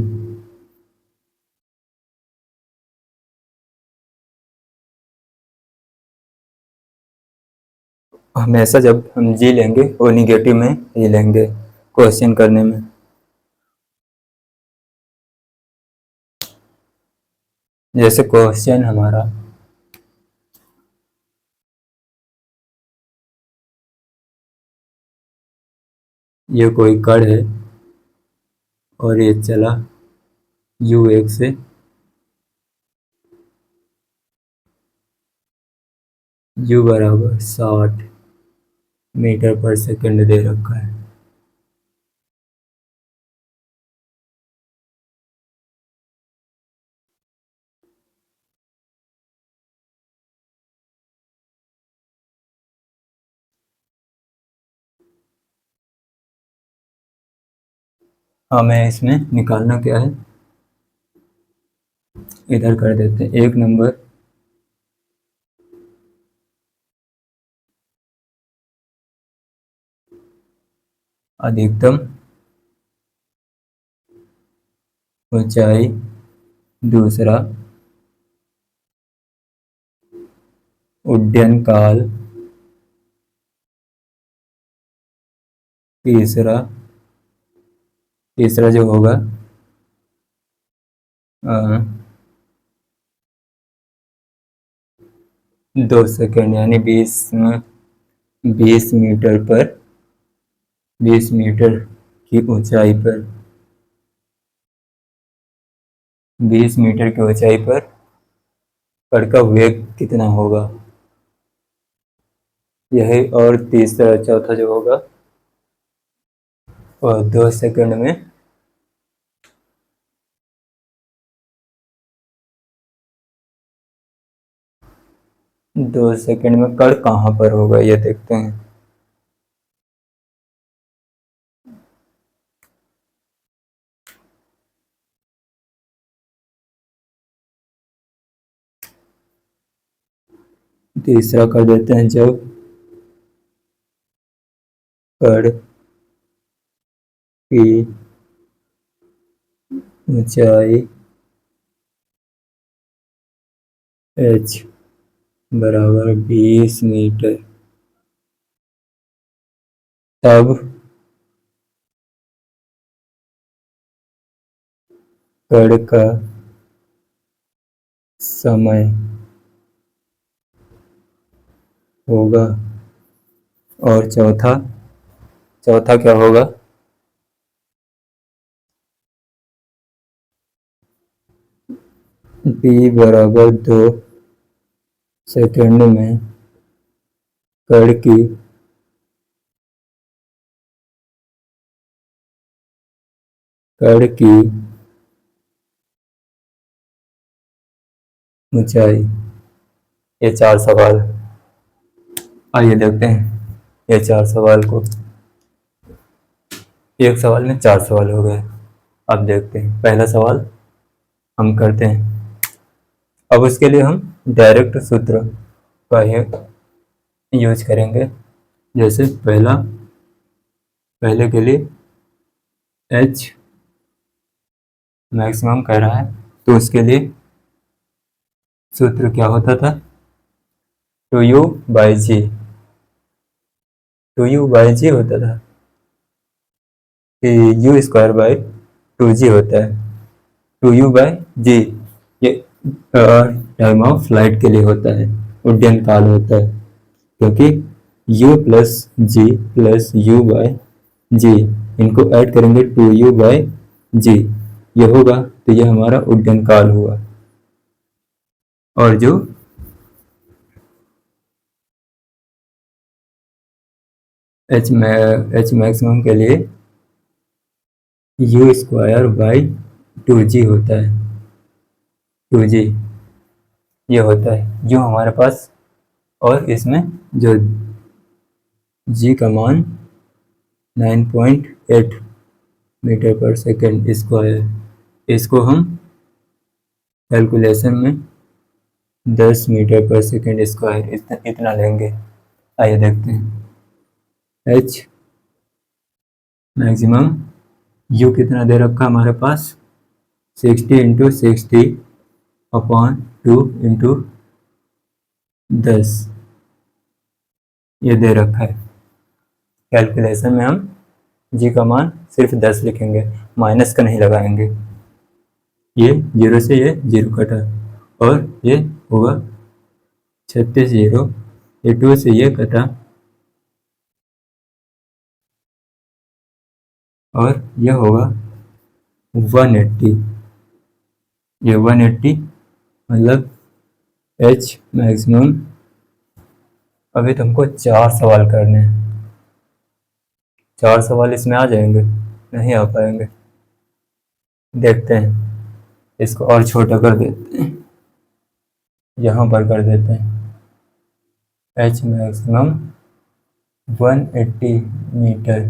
हमेशा जब हम जी लेंगे वो निगेटिव में ही लेंगे क्वेश्चन करने में। जैसे क्वेश्चन हमारा, ये कोई कण है और ये चला u1 से u बराबर 60 मीटर पर सेकंड दे रखा है। हमें इसमें निकालना क्या है, इधर कर देते हैं। एक नंबर अधिकतम ऊंचाई, दूसरा उड्डयन काल, तीसरा तीसरा जो होगा 2 सेकंड, यानी 20 मीटर पर, 20 मीटर की ऊंचाई पर, 20 मीटर की ऊंचाई पर कण का वेग कितना होगा, यही। और तीसरा चौथा जो होगा, और 2 सेकंड में 2 सेकंड में कण कहाँ पर होगा, ये देखते हैं। तीसरा कर देते हैं, जब कण की ऊंचाई h बराबर 20 मीटर, तब कण का समय होगा। और चौथा चौथा क्या होगा, p बराबर 2 सेकंड में कण की ऊंचाई। ये 4 सवाल। आइए देखते हैं ये 4 सवाल को। एक सवाल में 4 सवाल हो गए। अब देखते हैं पहला सवाल हम करते हैं। अब उसके लिए हम डायरेक्ट सूत्र का यूज करेंगे। जैसे पहले के लिए h मैक्सिमम कह रहा है, तो उसके लिए सूत्र क्या होता था, 2u/g, 2u/g होता था कि u² / 2g होता है। 2u/g ये टाइम ऑफ फ्लाइट के लिए होता है, उड्डयन काल होता है, क्योंकि u plus g plus u/g इनको ऐड करेंगे 2u/g, ये होगा, तो ये हमारा उड्डयन काल हुआ। और जो एच मैक्सिमम के लिए यू स्क्वायर बाई 2g होता है, 2g ये होता है जो हमारे पास, और इसमें जो g का मान 9.8 मीटर पर सेकेंड स्क्वायर, इसको हम कैलकुलेशन में 10 मीटर पर सेकेंड स्क्वायर इतना लेंगे। आइए देखते हैं। एच मैक्सिमम यू कितना दे रखा हमारे पास, 60 इंटू 60 अपॉन 2 इंटू 10 ये दे रखा है। कैलकुलेशन में हम जी का मान सिर्फ 10 लिखेंगे, माइनस का नहीं लगाएंगे। ये 0 से ये 0 कटा और ये होगा 36 0, ये 2 से ये कटा और यह होगा 180। ये 180 मतलब एच मैक्सिमम। अभी तुमको 4 सवाल करने हैं, 4 सवाल इसमें आ जाएंगे, नहीं आ पाएंगे। देखते हैं, इसको और छोटा कर देते हैं, यहाँ पर कर देते हैं। एच मैक्सिमम 180 मीटर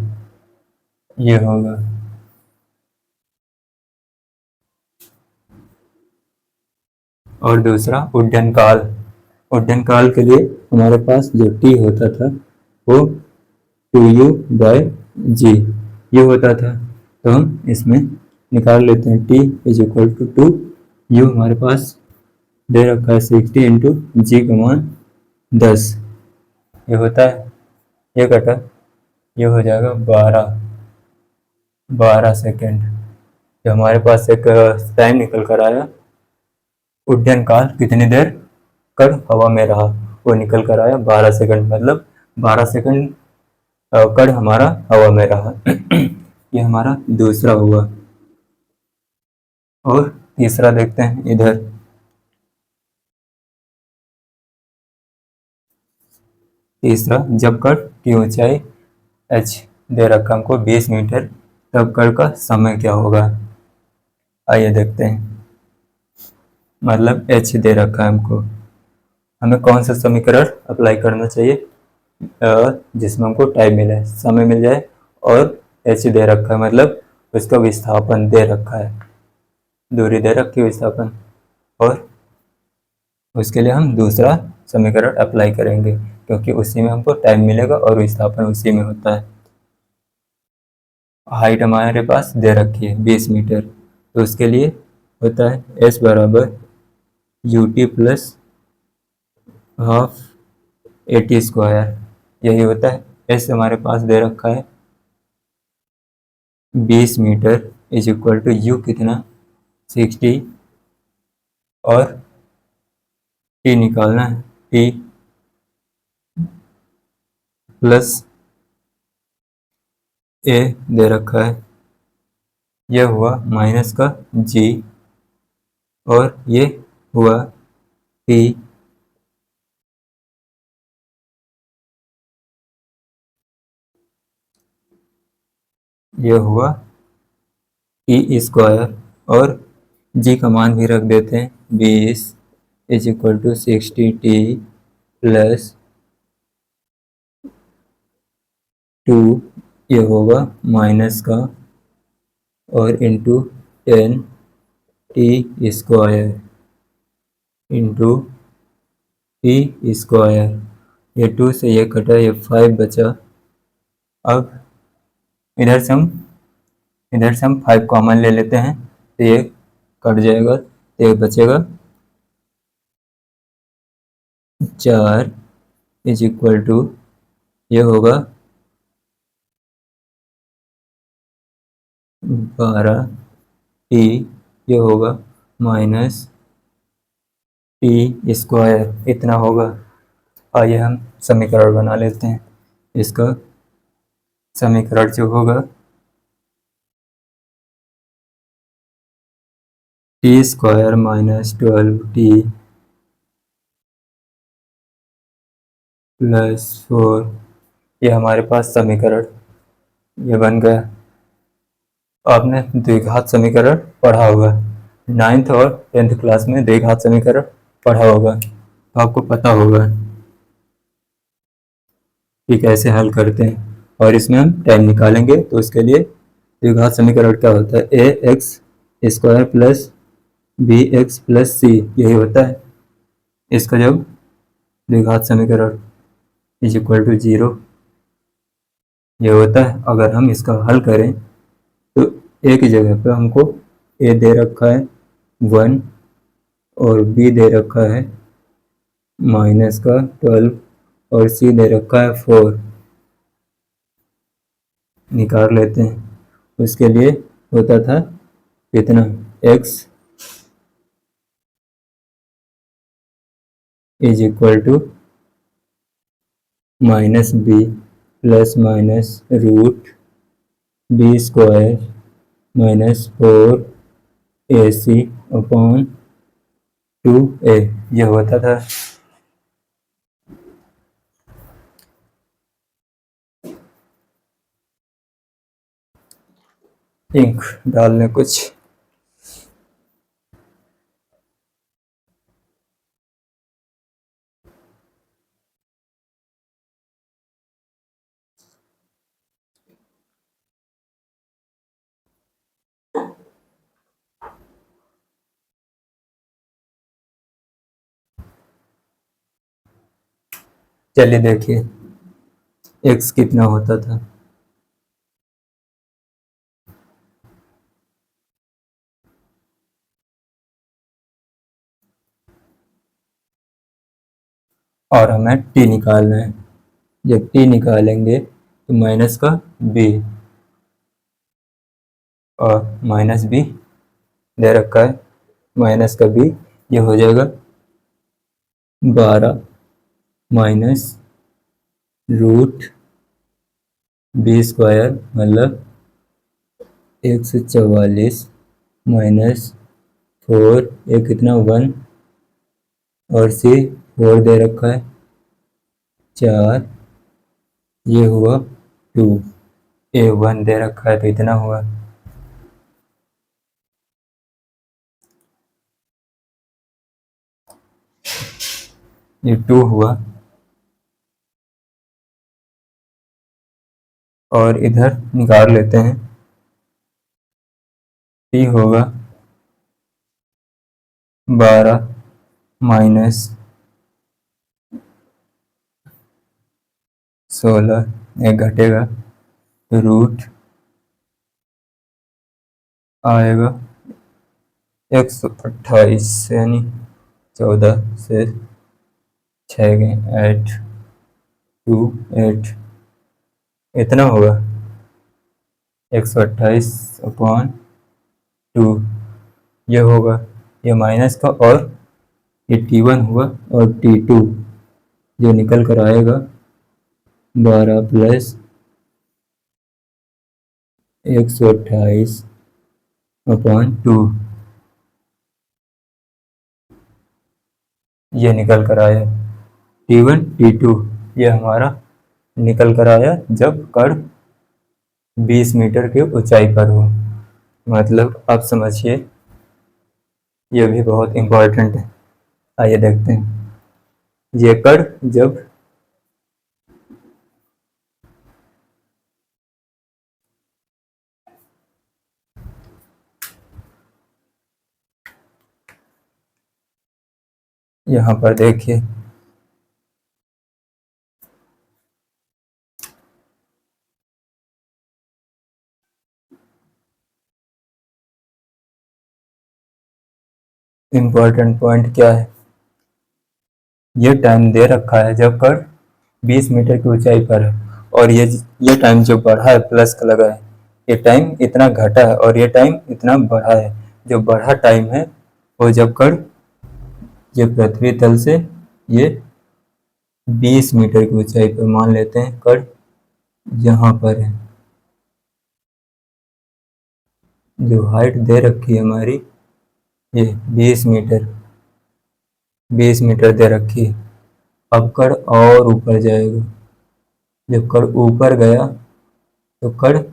ये होगा। और दूसरा उड्डयन काल, उड्डयन काल के लिए हमारे पास जो टी होता था वो 2u/g ये होता था, तो हम इसमें निकाल लेते हैं। t is equal to 2, U हमारे पास दे रखा है 60 इंटू जी का मान 10 ये होता है, ये कटा ये हो जाएगा 12 सेकेंड। जो हमारे पास एक टाइम निकल कर आया, उड्डयन काल कितनी देर कर हवा में रहा, वो निकल कर आया 12 सेकंड, मतलब 12 सेकंड कण हमारा हवा में रहा। ये हमारा दूसरा हुआ। और तीसरा देखते हैं इधर। तीसरा, जब कण की ऊंचाई h दे रखा हमको 20 मीटर, तब कण का समय क्या होगा। आइए देखते हैं। मतलब h दे रखा है हमको, हमें कौन सा समीकरण अप्लाई करना चाहिए जिसमें हमको टाइम मिले, समय मिल जाए, और h दे रखा है मतलब उसका विस्थापन दे रखा है, दूरी दे रखी है विस्थापन, और उसके लिए हम दूसरा समीकरण अप्लाई करेंगे क्योंकि उसी में हमको टाइम मिलेगा और विस्थापन उसी में होता है। हाइट हमारे पास दे रखी है 20 मीटर, तो उसके लिए होता है s बराबर ut plus half AT square, यही होता है। s हमारे पास दे रखा है 20 metre is equal to u कितना 60, और t निकालना है, t प्लस a दे रखा है, यह हुआ माइनस का g, और ये हुआ t, ये हुआ t स्क्वायर, और g का मान भी रख देते हैं 20 is equal to 60t plus 2, ये होगा माइनस का और into 10t square into T square, ये 2 से ये कटा, ये 5 बचा। अब इधर से हम 5 कॉमन ले लेते हैं, तो ये कट जाएगा, तो ये बचेगा 4 इज इक्वल टू, ये होगा 12t, ये होगा माइनस टी स्क्वायर, इतना होगा। आइए हम समीकरण बना लेते हैं। इसका समीकरण जो होगा T square minus 12t plus 4 ये हमारे पास समीकरण ये बन गया। आपने द्विघात समीकरण पढ़ा होगा, 9th और 10th क्लास में द्विघात समीकरण पढ़ा होगा, तो आपको पता होगा कि कैसे हल करते हैं। और इसमें हम टाइम निकालेंगे, तो उसके लिए द्विघात समीकरण क्या होता है, a x square plus b x plus c, यही होता है इसका जब द्विघात समीकरण इज इक्वल टू 0 ये होता है। अगर हम इसका हल करें तो एक ही जगह पे हमको ए दे रखा है 1 और बी दे रखा है -12 और सी दे रखा है 4, निकाल लेते हैं। उसके लिए होता था कितना, x is equal to -b plus minus root B square -4ac upon 2a, यह होता था। इंक डालने कुछ, चलिए देखिए x कितना होता था, और हमें t निकालना है। जब t निकालेंगे तो माइनस का b और माइनस b दे रखा है, माइनस का b, ये हो जाएगा 12 माइनस रूट बी स्क्वायर मतलब 144 माइनस 4, ये कितना 1 और सी 4 दे रखा है 4, ये हुआ 2, ए 1 दे रखा है तो इतना हुआ। ये 2 हुआ और इधर निकाल लेते हैं, t होगा 12 माइनस 16, एक घटेगा रूट आएगा 128, यानी 14 से 6 गए 8 2 8, इतना होगा 128 अपॉन 2, ये होगा, ये माइनस का, और ये t1 हुआ और t2 जो निकल कर आएगा 12 प्लस 128 अपॉन 2, ये निकल कर आया t1 t2, ये हमारा निकल कर आया जब कण 20 मीटर की ऊंचाई पर हो। मतलब आप समझिए, ये भी बहुत इम्पोर्टेंट है। आइए देखते हैं, ये कण जब यहाँ पर देखिए, इम्पोर्टेंट पॉइंट क्या है, ये टाइम दे रखा है जब कण 20 मीटर की ऊंचाई पर है, और ये टाइम जो बढ़ा है प्लस का लगा है, ये टाइम इतना घटा है और ये टाइम इतना बढ़ा है। जो बढ़ा टाइम है वो जब कण ये पृथ्वी तल से ये 20 मीटर की ऊंचाई पर, मान लेते हैं कण यहाँ पर है, जो हाइट दे रखी है हमारी ये 20 मीटर दे रखी है। अब कण और ऊपर जाएगा, जब कण ऊपर गया तो कण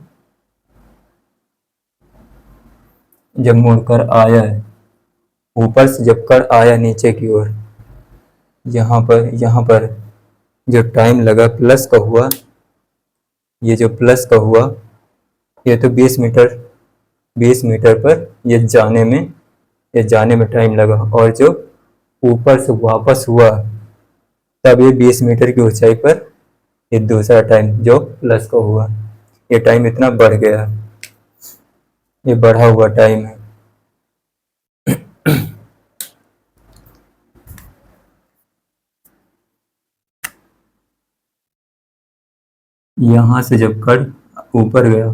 जब मुड़कर आया है, ऊपर से जब कण आया नीचे की ओर, यहाँ पर जो टाइम लगा प्लस का हुआ, ये जो प्लस का हुआ, ये तो 20 मीटर पर ये जाने में टाइम लगा, और जो ऊपर से वापस हुआ तब ये 20 मीटर की ऊंचाई पर ये दूसरा टाइम जो प्लस का हुआ, ये टाइम इतना बढ़ गया, ये बढ़ा हुआ टाइम है। यहाँ से जब कण ऊपर गया,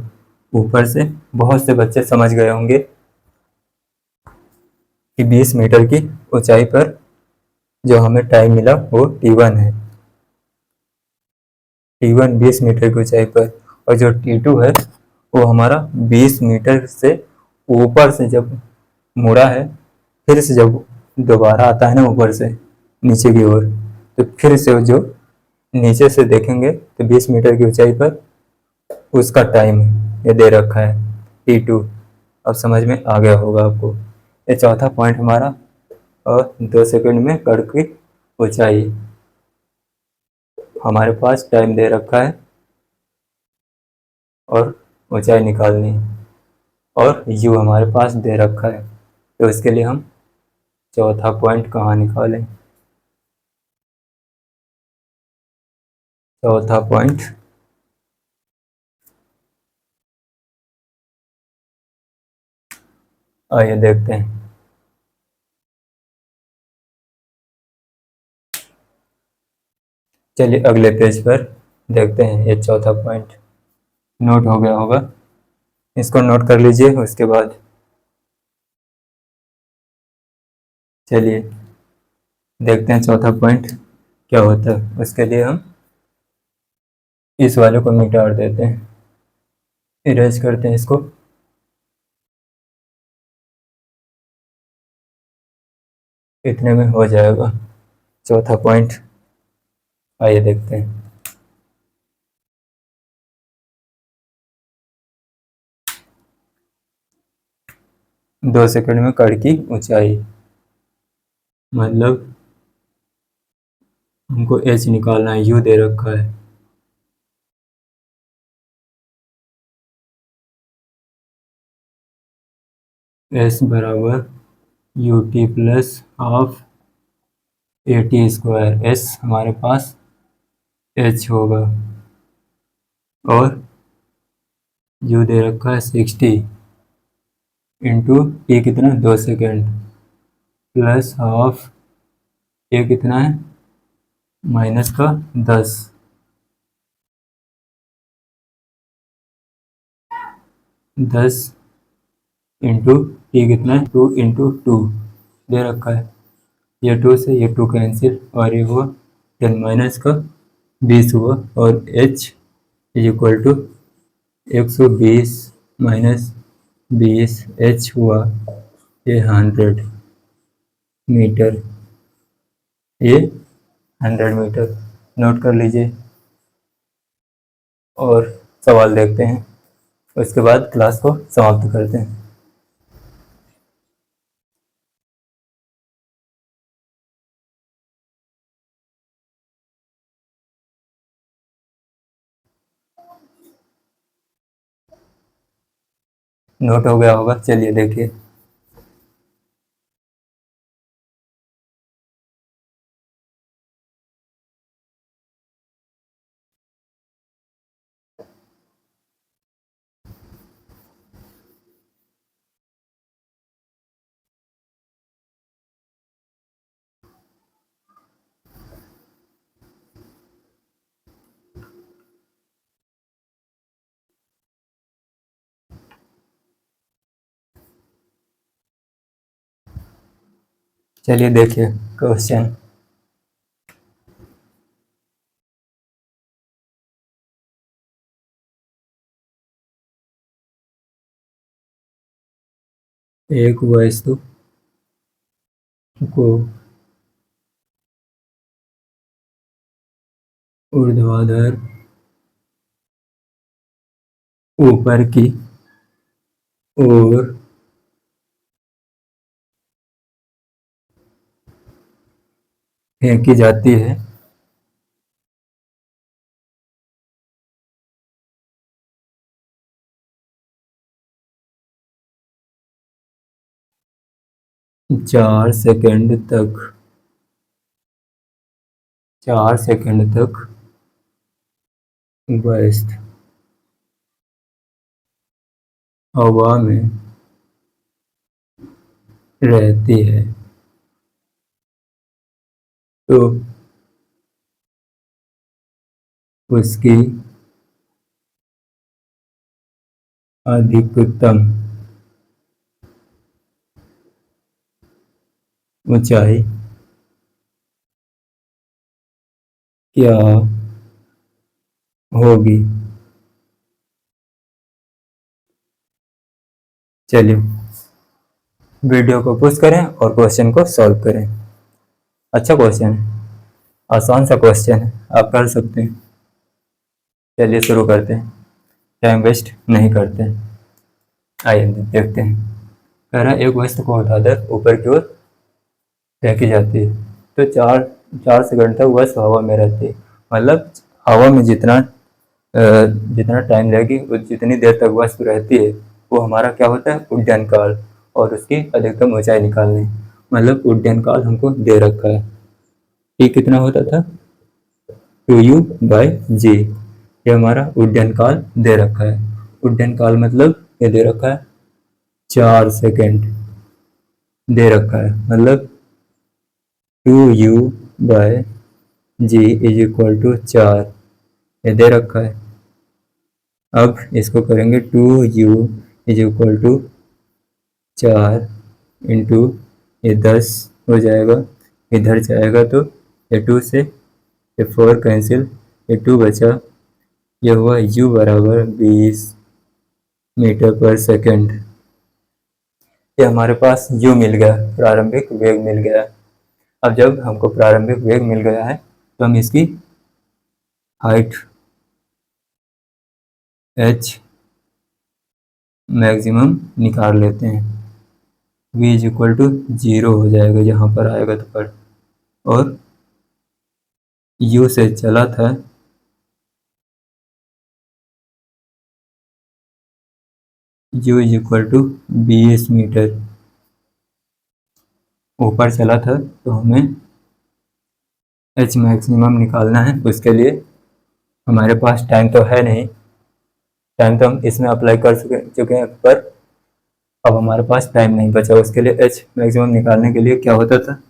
ऊपर से बहुत से बच्चे समझ गए होंगे कि 20 मीटर की ऊंचाई पर जो हमें टाइम मिला वो T1 है। T1 20 मीटर की ऊंचाई पर, और जो T2 है वो हमारा 20 मीटर से ऊपर से जब मुड़ा है, फिर से जब दोबारा आता है ना ऊपर से नीचे की ओर, तो फिर से जो नीचे से देखेंगे तो 20 मीटर की ऊंचाई पर उसका टाइम ये दे रखा है T2। अब समझ में आ गया होगा आपको। ये चौथा पॉइंट हमारा, और 2 सेकंड में कण की ऊंचाई हमारे पास टाइम दे रखा है, और ऊंचाई निकालनी है, और u हमारे पास दे रखा है। तो इसके लिए हम चौथा पॉइंट कहाँ निकालें? चौथा पॉइंट आइए देखते हैं। चलिए अगले पेज पर देखते हैं। ये चौथा पॉइंट नोट हो गया होगा, इसको नोट कर लीजिए। उसके बाद चलिए देखते हैं चौथा पॉइंट क्या होता है। उसके लिए हम इस वाले को मिटा देते हैं, इरेज करते हैं इसको। इतने में हो जाएगा चौथा पॉइंट। आइए देखते हैं। 2 सेकंड में कण की ऊंचाई, मतलब हमको h निकालना है, u दे रखा है। s बराबर ut plus half at²। s हमारे पास h होगा, और u दे रखा है 60 इंटू टी कितना 2 सेकंड, प्लस हाफ ए कितना है माइनस का 10, 10 इंटू टी कितना है 2 इंटू 2 दे रखा है। ये 2 से ये 2 कैंसिल, और ये हुआ 10 माइनस का 20 हुआ, और h is equal to 120 minus 20 h हुआ ये 100 मीटर। ये 100 मीटर नोट कर लीजिए, और सवाल देखते हैं। उसके बाद क्लास को समाप्त करते हैं। नोट हो गया होगा, चलिए देखिए। चलिए देखिए क्वेश्चन। एक वस्तु को ऊर्ध्वाधर ऊपर की ओर फेंकी जाती है। 4 सेकंड तक 4 सेकंड तक व्यस्त हवा में रहती है। तो उसकी अधिकतम ऊंचाई क्या होगी? चलिए वीडियो को पुश करें और क्वेश्चन को सॉल्व करें। अच्छा क्वेश्चन है, आसान सा क्वेश्चन है, आप कर सकते हैं। चलिए शुरू करते हैं, टाइम वेस्ट नहीं करते हैं। आइए देखते हैं। कह रहा है एक वस्तु को उठाकर ऊपर की ओर फेंकी जाती है। तो चार 4 सेकंड तक वस्तु हवा में रहती है। मतलब हवा में जितना टाइम लगेगी जितनी देर तक वस्तु रहती है वो हमारा क्या होता है, उड्डयन काल, और उसकी अधिकतम ऊंचाई निकालनी। मतलब उड्डयन काल हमको दे रखा है। ये कितना होता था, 2u/g। ये हमारा उड्डयन काल दे रखा है। उड्डयन काल मतलब ये दे रखा है 4 सेकंड दे रखा है। मतलब 2u/g इज इक्वल टू 4, ये दे रखा है। अब इसको करेंगे 2u is equal to 4 into ये 10 हो जाएगा, इधर जाएगा तो ये 2 से ये 4 कैंसिल, ये 2 बचा, ये हुआ u बराबर 20 मीटर पर सेकंड। ये हमारे पास u मिल गया, प्रारंभिक वेग मिल गया। अब जब हमको प्रारंभिक वेग मिल गया है तो हम इसकी हाइट h मैक्सिमम निकाल लेते हैं। v इज इक्वल टू 0 हो जाएगा, यहाँ पर आएगा तो पर, और u से चला था u is equal to 20 metre ऊपर चला था। तो हमें h मैक्सिमम निकालना है। उसके लिए हमारे पास टाइम तो है नहीं, टाइम तो हम इसमें अप्लाई कर चुके हैं, पर अब हमारे पास टाइम नहीं बचा। उसके लिए h मैक्सिमम निकालने के लिए क्या होता था,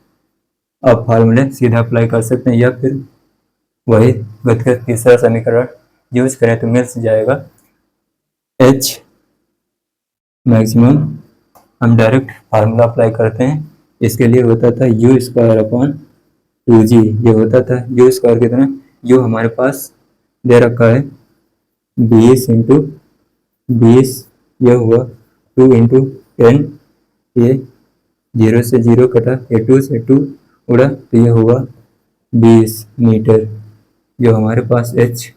अब फार्मूले सीधा अप्लाई कर सकते हैं, या फिर वही गति का तीसरा समीकरण यूज करें तो मिल जाएगा। h मैक्सिमम हम डायरेक्ट फार्मूला अप्लाई करते हैं। इसके लिए होता था u²/2g। ये होता था u स्क्वायर कितना, u हमारे पास दे रखा है 20 इंटू 20, यह हुआ 2 इंटू 10, ये 0 से 0 कटा, ये 2 से 2 उड़ा, तो ये हुआ 20 मीटर। जो हमारे पास h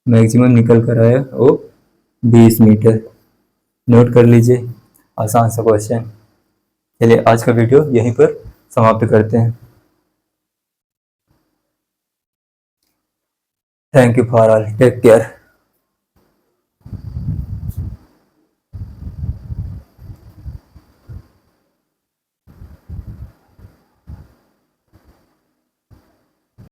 मैक्सिमम निकल कर आया वो 20 मीटर। नोट कर लीजिए, आसान सा क्वेश्चन। चलिए आज का वीडियो यहीं पर समाप्त करते हैं। Thank you for all, take care.